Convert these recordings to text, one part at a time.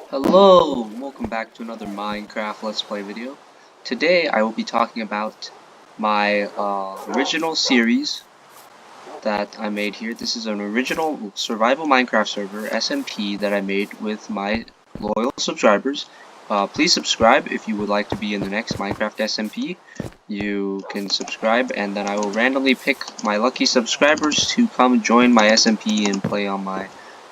Hello, welcome back to another Minecraft Let's Play video. Today I will be talking about my original series that I made here. This is an original survival Minecraft server, SMP, that I made with my loyal subscribers. Please subscribe if you would like to be in the next Minecraft SMP. You can subscribe and then I will randomly pick my lucky subscribers to come join my SMP and play on my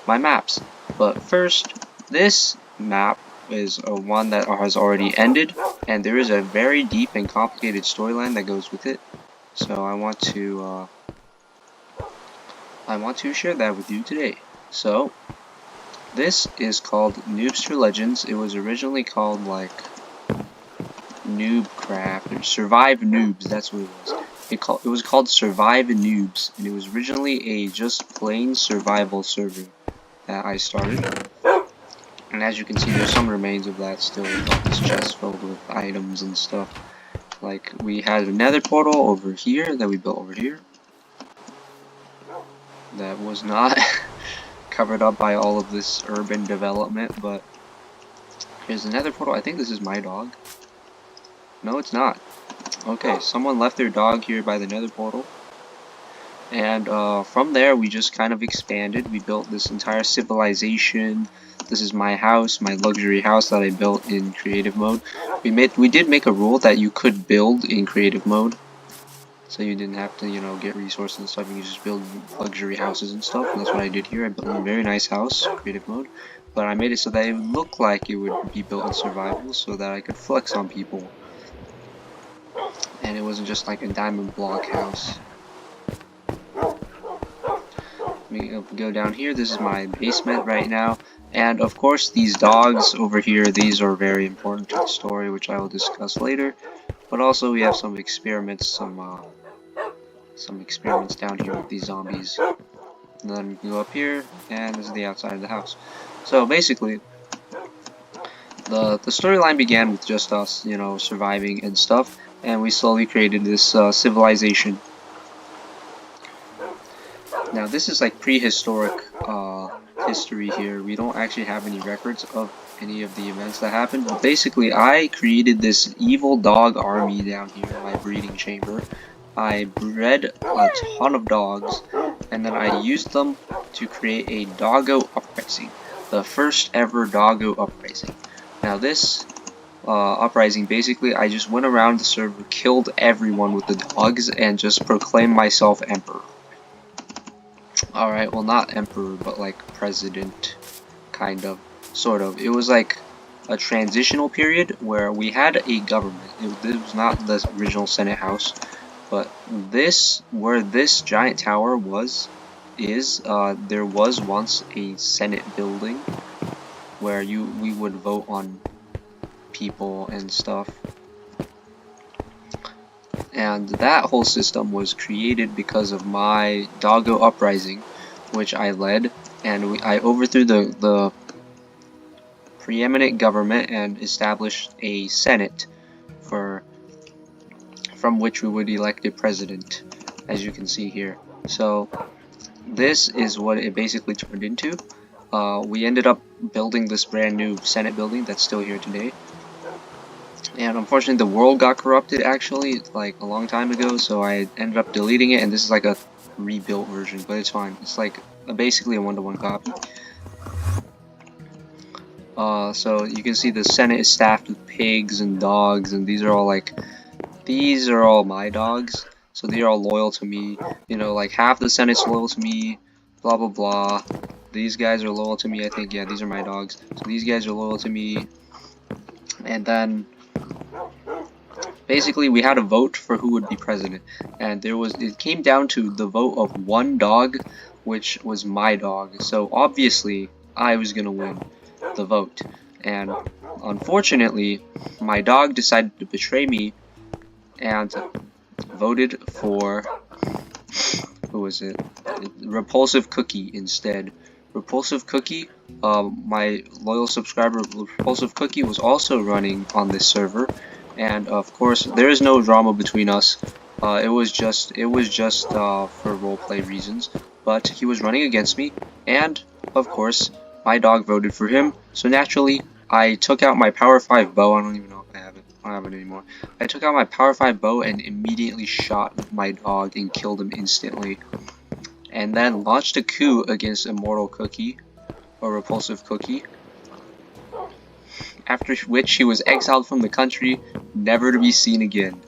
maps. But first, this map is one that has already ended, and there is a very deep and complicated storyline that goes with it. So I want to share that with you today. So this is called Noobster Legends. It was originally called like Noobcraft or Survive Noobs. That's what it was. It was called Survive Noobs, and it was originally a just plain survival server that I started. And as you can see, there's some remains of that still. We've got this chest filled with items and stuff. Like, we had a nether portal over here that we built over here. That was not covered up by all of this urban development, but here's the nether portal. I think this is my dog. No, it's not. Okay, someone left their dog here by the nether portal. And from there, we just kind of expanded. We built this entire civilization. This is my house, my luxury house that I built in creative mode. We did make a rule that you could build in creative mode, so you didn't have to, you know, get resources and stuff. You could just build luxury houses and stuff. And that's what I did here. I built a very nice house, creative mode, but I made it so that it would look like it would be built in survival, so that I could flex on people, and it wasn't just like a diamond block house. Go down here. This is my basement right now, and of course these dogs over here, these are very important to the story, which I will discuss later. But also we have some experiments, some experiments down here with these zombies. And then we can go up here, and this is the outside of the house. So basically, the storyline began with just us, you know, surviving and stuff, and we slowly created this civilization. Now this is like prehistoric history here. We don't actually have any records of any of the events that happened, but basically I created this evil dog army down here in my breeding chamber. I bred a ton of dogs, and then I used them to create a doggo uprising, the first ever doggo uprising. Now this uprising, basically I just went around the server, killed everyone with the dogs, and just proclaimed myself emperor. Alright, well, not emperor, but like president, kind of, sort of. It was like a transitional period where we had a government. This was not the original Senate House, but this, where this giant tower was, there was once a Senate building where we would vote on people and stuff. And that whole system was created because of my doggo uprising, which I led, and I overthrew the preeminent government and established a senate from which we would elect a president, as you can see here. So this is what it basically turned into. We ended up building this brand new senate building that's still here today. And unfortunately the world got corrupted actually like a long time ago, so I ended up deleting it, and this is like a rebuilt version, but it's fine. It's like basically a one-to-one copy. So you can see the Senate is staffed with pigs and dogs, and these are all my dogs, so they are all loyal to me. You know, like half the Senate's loyal to me, blah blah blah. These guys are loyal to me, I think. Yeah, these are my dogs. So these guys are loyal to me, and then basically we had a vote for who would be president, and it came down to the vote of one dog, which was my dog. So obviously I was gonna win the vote, and unfortunately my dog decided to betray me and voted for, who was it? Repulsive Cookie instead. Repulsive Cookie, my loyal subscriber Repulsive Cookie, was also running on this server, and of course there is no drama between us. It was just for roleplay reasons, but he was running against me, and of course my dog voted for him, So naturally, I took out my Power 5 bow. I don't even know if I have it. I don't have it anymore. I took out my Power 5 bow and immediately shot my dog and killed him instantly. And then launched a coup against Immortal Cookie, or Repulsive Cookie. After which he was exiled from the country, never to be seen again.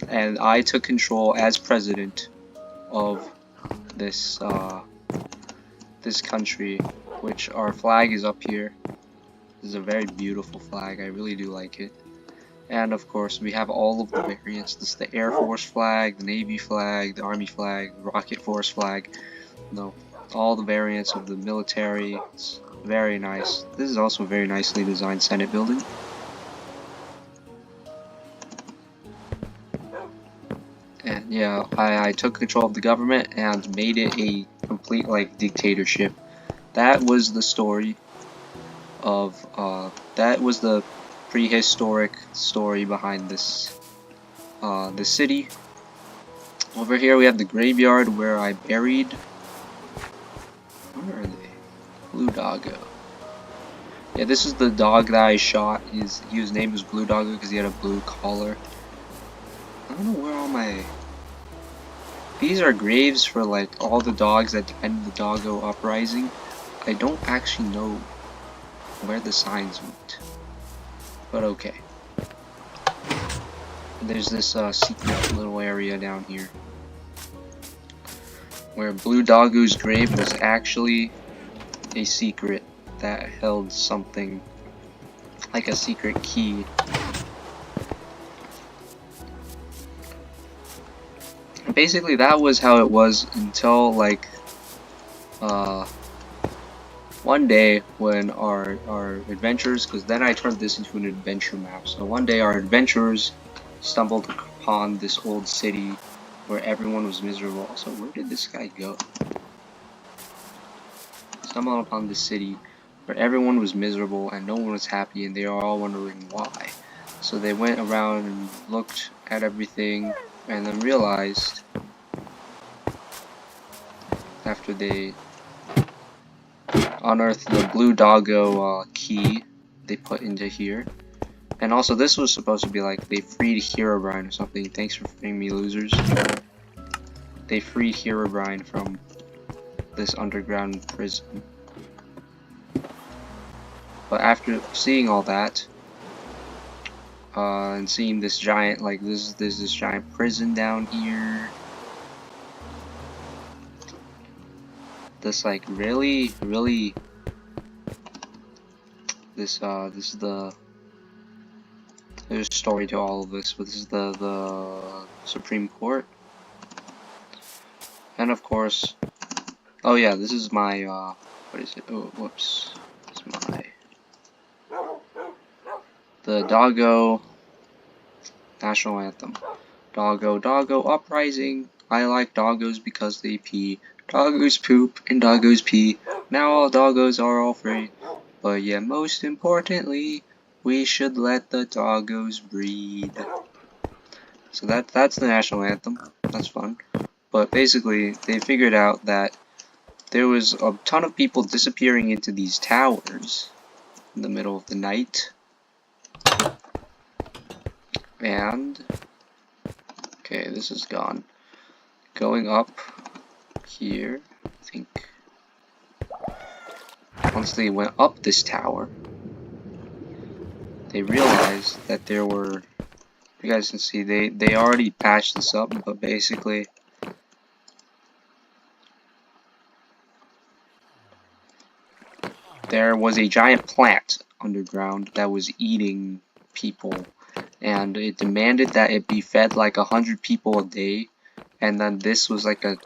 And I took control as president of this this country, which our flag is up here. This is a very beautiful flag. I really do like it. And of course, we have all of the variants. This is the Air Force flag, the Navy flag, the Army flag, the Rocket Force flag. No, all the variants of the military. It's very nice. This is also a very nicely designed Senate building. And yeah, I took control of the government and made it a complete like dictatorship. That was the story of that was the prehistoric story behind this the city. Over here we have the graveyard where I buried. Where are they? Blue Doggo. Yeah, this is the dog that I shot. His name was Blue Doggo because he had a blue collar. I don't know where all my. These are graves for like all the dogs that died in the Doggo uprising. I don't actually know where the signs went, but okay. There's this secret little area down here where Blue Doggo's grave was actually a secret that held something like a secret key. Basically, that was how it was until like one day when our adventurers, because then I turned this into an adventure map. So one day our adventurers stumbled upon this old city where everyone was miserable. Also, where did this guy go? Stumbled upon this city where everyone was miserable and no one was happy, and they were all wondering why. So they went around and looked at everything and then realized, after they unearthed the Blue Doggo key they put into here. And also this was supposed to be like they freed Herobrine or something. Thanks for freeing me, losers. They freed Herobrine from this underground prison. But after seeing all that, and seeing this giant, like there's this giant prison down here. This like really this is the there's a story to all of this, but this is the Supreme Court. And of course, oh yeah, this is my what is it? Oh, whoops. It's my the Doggo national anthem. Doggo, Doggo uprising. I like doggos because they pee. Doggos poop and doggos pee. Now all doggos are all free. But yeah, most importantly, we should let the doggos breed. So that's the national anthem. That's fun. But basically, they figured out that there was a ton of people disappearing into these towers in the middle of the night. And okay, this is gone. Going up here, I think. Once they went up this tower, they realized that there were, you guys can see, they already patched this up, but basically there was a giant plant underground that was eating people, and it demanded that it be fed like 100 people a day. And then this was like a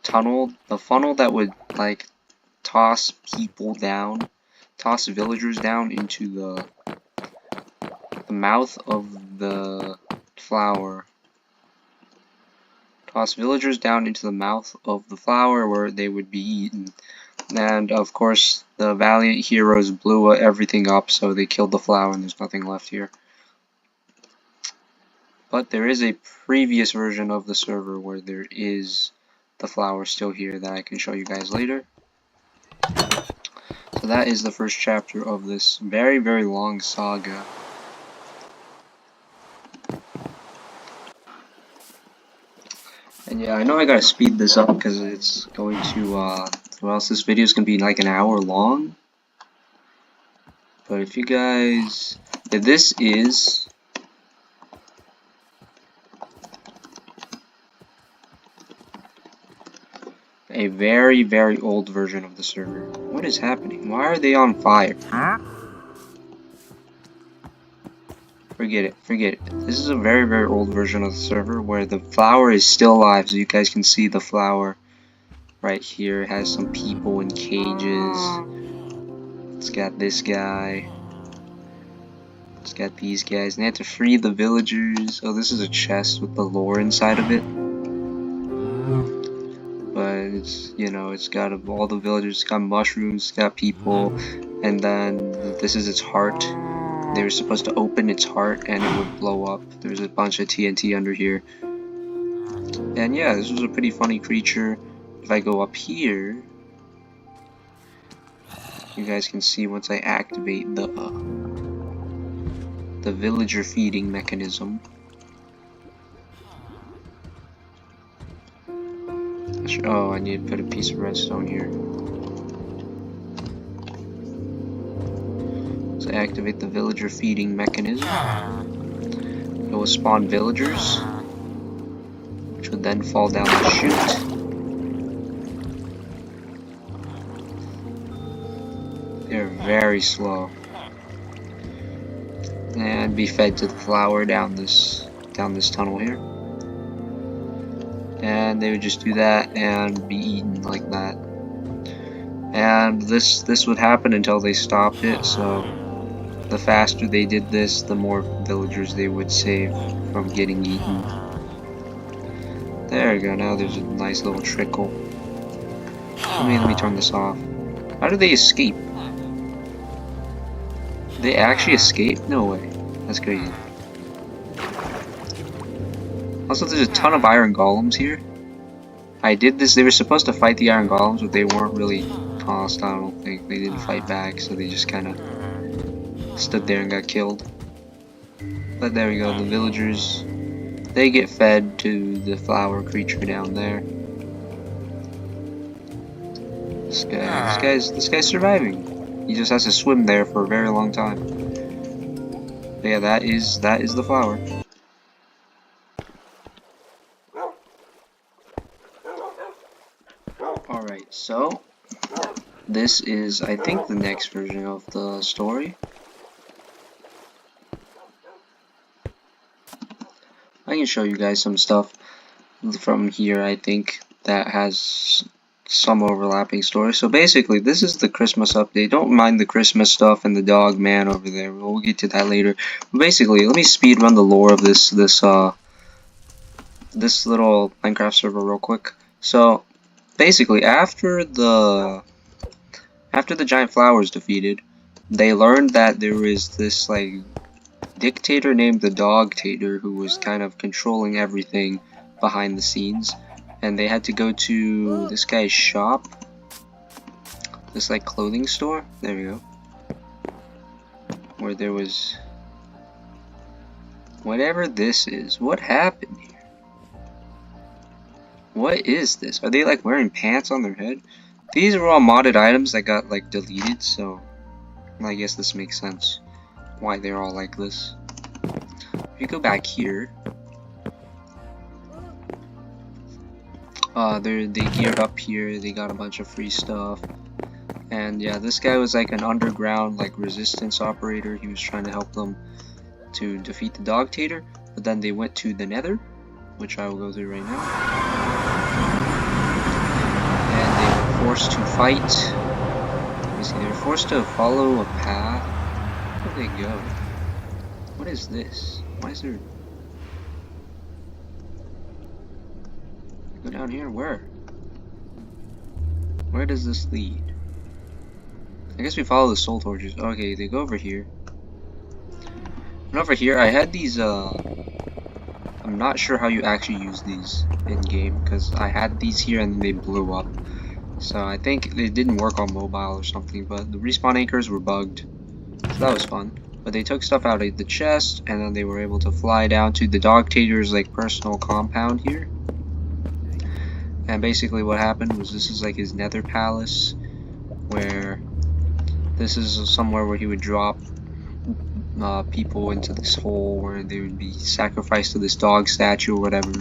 tunnel, the funnel that would like toss people down, toss villagers down into the mouth of the flower. Toss villagers down into the mouth of the flower where they would be eaten. And of course, the valiant heroes blew everything up, so they killed the flower and there's nothing left here. But there is a previous version of the server where there is the flower still here that I can show you guys later. So So that is the first chapter of this very, very long saga. And yeah, I know I gotta speed this up because it's going to, or else this video is gonna be like an hour long. But if you guys, if this is a very, very old version of the server. What is happening? Why are they on fire? Forget it, forget it. This is a very, very old version of the server where the flower is still alive, so you guys can see the flower right here. It has some people in cages. It's got this guy. It's got these guys. And they have to free the villagers. Oh, this is a chest with the lore inside of it. But it's, you know, it's got all the villagers. It's got mushrooms. It's got people. And then this is its heart. They were supposed to open its heart and it would blow up. There's a bunch of TNT under here. And yeah, this was a pretty funny creature. If I go up here, you guys can see once I activate the villager feeding mechanism. Oh, I need to put a piece of redstone here. So activate the villager feeding mechanism. It will spawn villagers, which would then fall down the chute. They're very slow. And be fed to the flower down this tunnel here. And they would just do that and be eaten like that. And this would happen until they stopped it, so the faster they did this, the more villagers they would save from getting eaten. There we go, now there's a nice little trickle. Let me turn this off. How do they escape? They actually escape? No way. That's crazy. Also, there's a ton of iron golems here. I did this, they were supposed to fight the iron golems, but they weren't really hostile, I don't think. They didn't fight back, so they just kind of stood there and got killed. But there we go, the villagers, they get fed to the flower creature down there. This guy's surviving. He just has to swim there for a very long time. But yeah, that is the flower. Alright, so this is, I think, the next version of the story. I can show you guys some stuff from here, I think, that has some overlapping stories. So basically, this is the Christmas update. Don't mind the Christmas stuff and the dog man over there. We'll get to that later. But basically, let me speed run the lore of this little Minecraft server real quick. So basically, after the giant flower was defeated, they learned that there was this like dictator named the Dogtator who was kind of controlling everything behind the scenes, and they had to go to this guy's shop, this like clothing store, there we go, where there was whatever this is. What happened here? What is this? Are they like wearing pants on their head? These are all modded items that got like deleted, so I guess this makes sense why they're all like this. If you go back here, they geared up here, they got a bunch of free stuff. And yeah, this guy was like an underground like resistance operator. He was trying to help them to defeat the Dogtator, but then they went to the Nether, which I will go through right now. And they were forced to fight. Let me see, they were forced to follow a path. Where did they go? What is this? Why is there... Go down here? Where? Where does this lead? I guess we follow the soul torches. Okay, they go over here. And over here, I had these, I'm not sure how you actually use these in-game, because I had these here and they blew up. So I think it didn't work on mobile or something, but the respawn anchors were bugged. So that was fun. But they took stuff out of the chest, and then they were able to fly down to the Dogtator's like personal compound here. And basically what happened was this is like his nether palace, where this is somewhere where he would drop people into this hole where they would be sacrificed to this dog statue or whatever.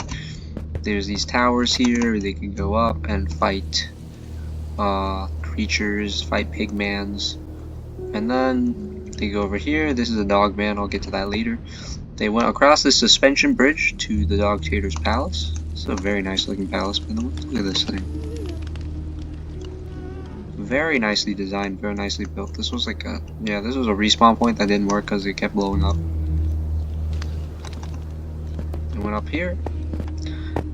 There's these towers here, they can go up and fight creatures, fight pigmans. And then they go over here, this is a dog man, I'll get to that later. They went across this suspension bridge to the Dogtator's palace. It's a very nice looking palace, by the way. Look at this thing. Very nicely designed, very nicely built. This was like a, yeah, this was a respawn point that didn't work because it kept blowing up. They went up here,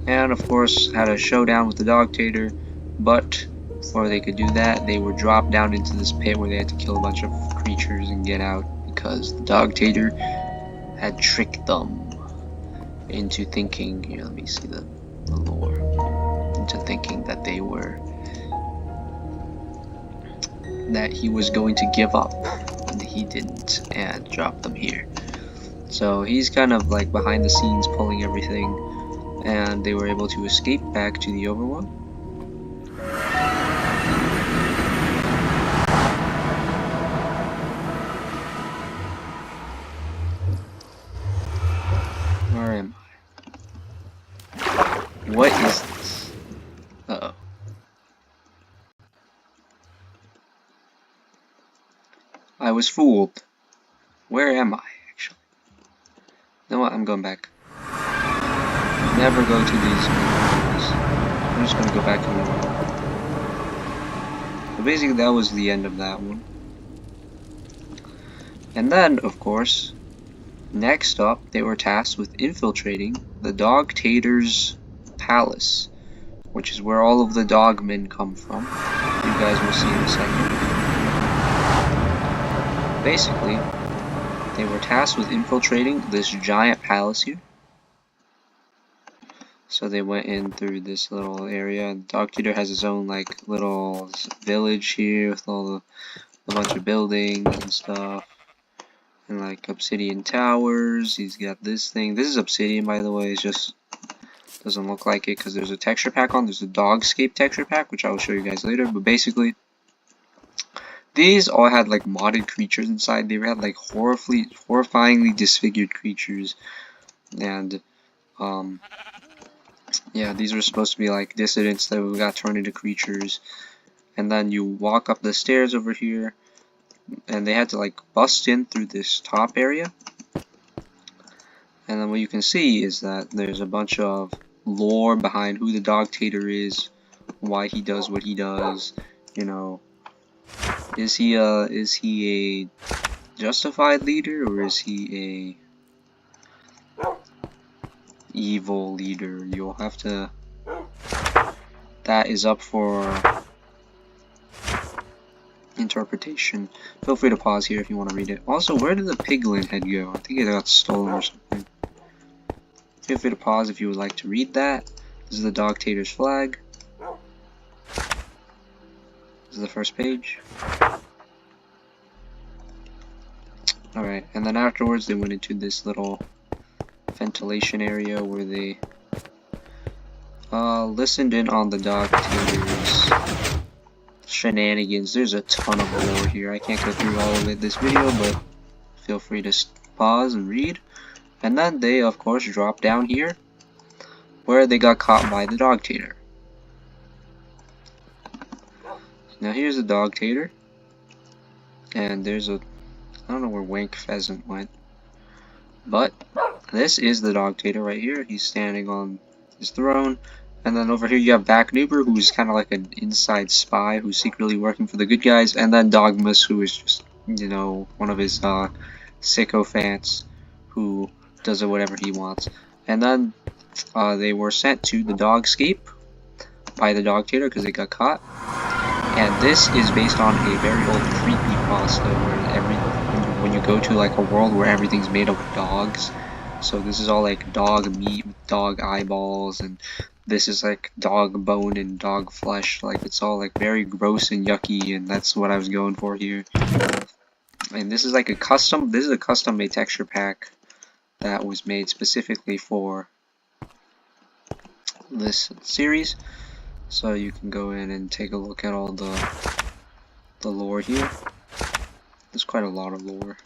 and of course had a showdown with the Dogtator, but before they could do that, they were dropped down into this pit where they had to kill a bunch of creatures and get out because the Dogtator had tricked them into thinking, here, let me see the lore, into thinking that they were, that he was going to give up, and he didn't, and drop them here. So he's kind of like behind the scenes pulling everything, and they were able to escape back to the overworld. Where am I? What is this? Uh-oh. I was fooled. Where am I, actually? You know what? I'm going back. Never go to these areas. I'm just gonna go back to the world. So basically, that was the end of that one. And then, of course, next up, they were tasked with infiltrating the Dogtator's palace, which is where all of the dogmen come from. You guys will see in a second. Basically, they were tasked with infiltrating this giant palace here. So they went in through this little area. The Dogtator has his own like little village here with a bunch of buildings and stuff. And like obsidian towers. He's got this thing. This is obsidian, by the way. It's just doesn't look like it because there's a texture pack on. There's a Dogscape texture pack, which I will show you guys later. But basically, these all had like modded creatures inside. They had like horrifyingly disfigured creatures, and yeah, these were supposed to be like dissidents that got turned into creatures. And then you walk up the stairs over here, and they had to like bust in through this top area. And then what you can see is that there's a bunch of lore behind who the Dogtator is, why he does what he does. You know, is he a justified leader, or is he a evil leader? You'll have to, that is up for interpretation. Feel free to pause here if you want to read it. Also, where did the piglin head go? I think it got stolen or something. Feel free to pause if you would like to read that. This is the Dogtator's flag. This is the first page. Alright, and then afterwards they went into this little ventilation area where they listened in on the Dogtator's shenanigans. There's a ton of lore here. I can't go through all of it this video, but feel free to pause and read. And then they, of course, dropped down here, where they got caught by the Dogtator. Now here's the Dogtator, and there's a, I don't know where Wank Pheasant went, but this is the Dogtator right here. He's standing on his throne. And then over here you have Back Noober, who's kind of like an inside spy who's secretly working for the good guys. And then Dogmas, who is just, you know, one of his sycophants who does whatever he wants. And then they were sent to the Dogscape by the Dogtator because they got caught. And this is based on a very old creepypasta where when you go to like a world where everything's made of dogs. So this is all like dog meat with dog eyeballs, and this is like dog bone and dog flesh. Like it's all like very gross and yucky, and that's what I was going for here. And this is like a custom. This is a custom made texture pack that was made specifically for this series. So you can go in and take a look at all the lore here. There's quite a lot of lore.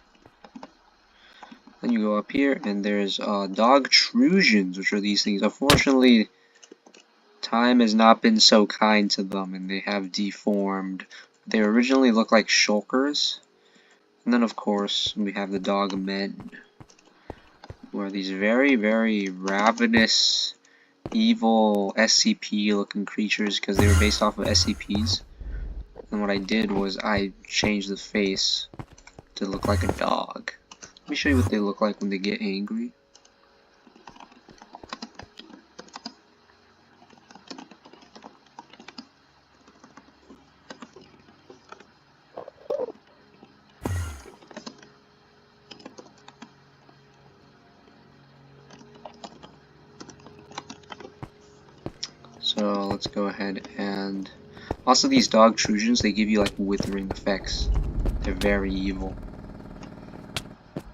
Then you go up here and there's dog trusions, which are these things. Unfortunately, time has not been so kind to them and they have deformed. They originally looked like shulkers. And then of course we have the dog men, who are these very, very ravenous, evil SCP looking creatures because they were based off of SCPs. And what I did was I changed the face to look like a dog. Let me show you what they look like when they get angry. So let's go ahead and also these dog trusions, they give you like withering effects. They're very evil.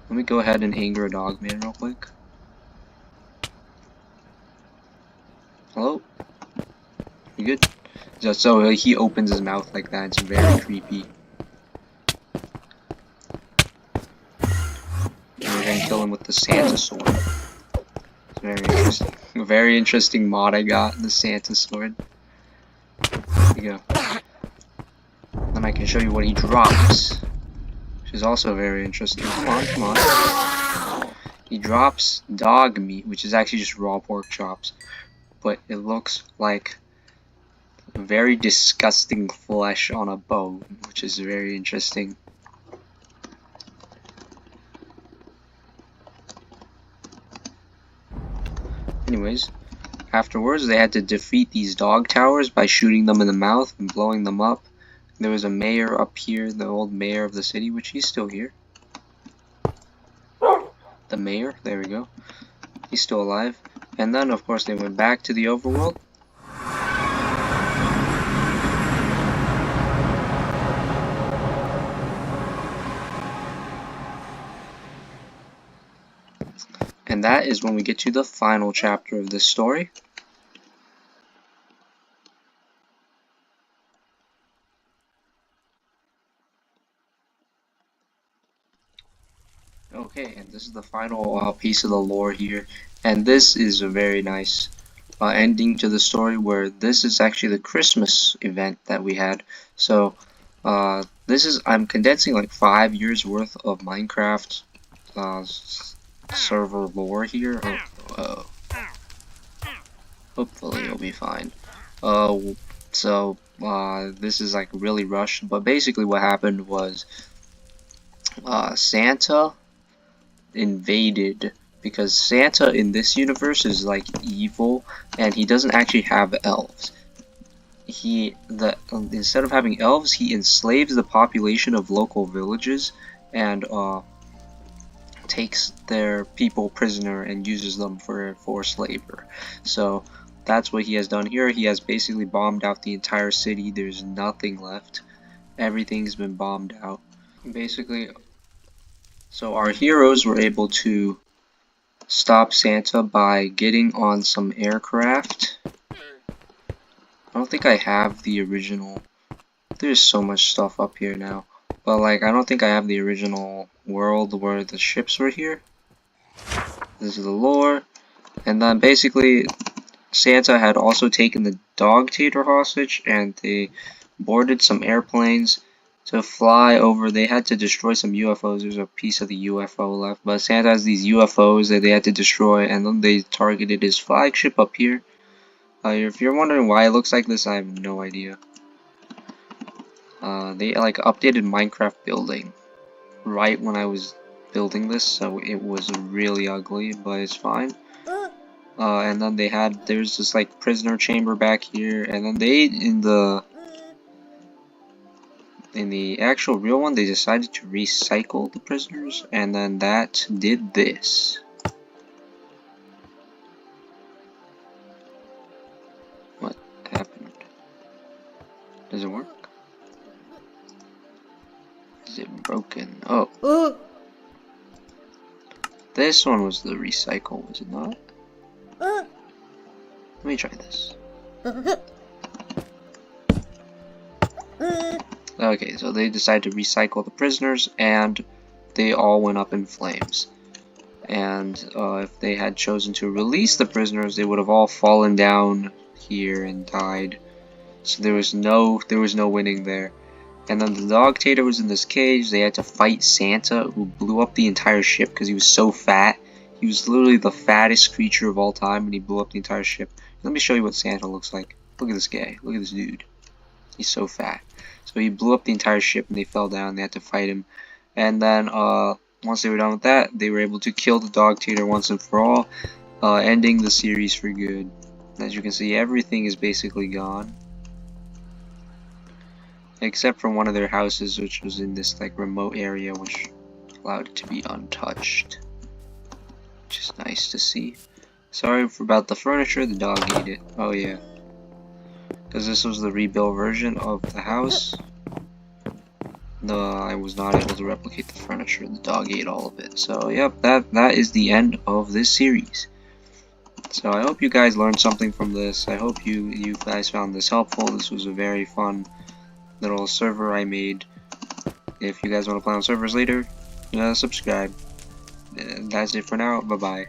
Let me go ahead and anger a dog man real quick. Hello? You good? So he opens his mouth like that. It's very creepy. And we're gonna kill him with the Santa sword. It's very interesting. A very interesting mod I got, the Santa sword. There you go. Then I can show you what he drops, which is also very interesting. Come on, come on. He drops dog meat, which is actually just raw pork chops, but it looks like very disgusting flesh on a bone, which is very interesting. Anyways, afterwards they had to defeat these dog towers by shooting them in the mouth and blowing them up. There was a mayor up here, the old mayor of the city, which he's still here. The mayor, there we go. He's still alive. And then, of course, they went back to the overworld. And that is when we get to the final chapter of this story. Okay, and this is the final piece of the lore here. And this is a very nice ending to the story, where this is actually the Christmas event that we had. So, I'm condensing like 5 years worth of Minecraft server lore here. Hopefully it'll be fine. This is like really rushed, but basically what happened was Santa invaded, because Santa in this universe is like evil and he doesn't actually have elves. Instead of having elves, he enslaves the population of local villages and takes their people prisoner and uses them for forced labor. So that's what he has done here. He has basically bombed out the entire city. There's nothing left. Everything's been bombed out. Basically, so our heroes were able to stop Santa by getting on some aircraft. I don't think I have the original. There's so much stuff up here now. But like, I don't think I have the original world where the ships were here. This is the lore. And then basically, Santa had also taken the dog tater hostage, and they boarded some airplanes to fly over. They had to destroy some UFOs. There's a piece of the UFO left, but Santa has these UFOs that they had to destroy, and then they targeted his flagship up here. If you're wondering why it looks like this, I have no idea. They like updated Minecraft building right when I was building this, so it was really ugly, but it's fine. And then there's this like prisoner chamber back here, and then in the actual real one, they decided to recycle the prisoners, and then that did this. is it broken? Oh. This one was the recycle, was it not? Let me try this. Okay, so they decided to recycle the prisoners, and they all went up in flames. And if they had chosen to release the prisoners, they would have all fallen down here and died. So there was no winning there. And then the dog-tater was in this cage. They had to fight Santa, who blew up the entire ship because he was so fat. He was literally the fattest creature of all time, and he blew up the entire ship. Let me show you what Santa looks like. Look at this guy. Look at this dude. He's so fat. So he blew up the entire ship, and they fell down. They had to fight him. And then once they were done with that, they were able to kill the dog-tater once and for all, ending the series for good. As you can see, everything is basically gone, except for one of their houses, which was in this like remote area, which allowed it to be untouched, which is nice to see. Sorry about the furniture, the dog ate it. Oh yeah, because this was the rebuilt version of the house. I was not able to replicate the furniture. The dog ate all of it. So yep, that is the end of this series. So I hope you guys learned something from this. I hope you guys found this helpful. This was a very fun little server I made. If you guys want to play on servers later, subscribe. That's it for now. Bye bye.